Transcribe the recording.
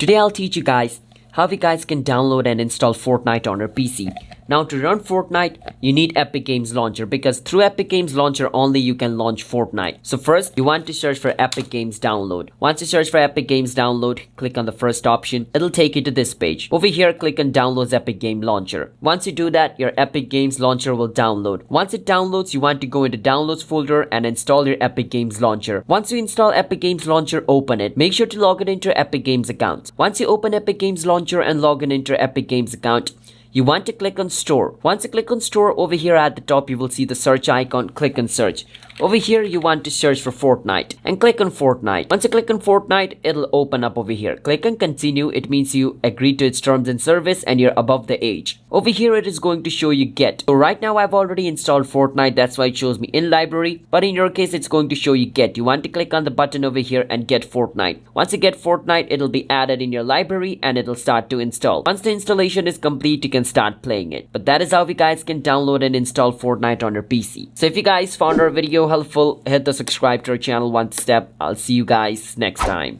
Today I'll teach you guys how you guys can download and install Fortnite on your PC. Now to run Fortnite, you need Epic Games Launcher because through Epic Games Launcher only you can launch Fortnite. So first you want to search for Epic Games Download. Once you search for Epic Games Download, click on the first option. It'll take you to this page. Over here, click on Downloads Epic Game Launcher. Once you do that, your Epic Games Launcher will download. Once it downloads, you want to go into Downloads folder and install your Epic Games Launcher. Once you install Epic Games Launcher, open it. Make sure to log in into your Epic Games account. Once you open Epic Games Launcher and log in into your Epic Games account, you want to click on Store. Once you click on Store, over here at the top you will see the search icon. Click on Search. Over here you want to search for Fortnite and click on Fortnite. Once you click on Fortnite, it'll open up over here. Click on Continue. It means you agree to its terms and service and you're above the age. Over here it is going to show you Get. So right now I've already installed Fortnite, that's why it shows me in library, but in your case it's going to show you Get. You want to click on the button over here and get Fortnite. Once you get Fortnite, it'll be added in your library and it'll start to install. Once the installation is complete, you can start playing it. But that is how you guys can download and install Fortnite on your PC. So if you guys found our video helpful, hit the subscribe to our channel one step. I'll see you guys next time.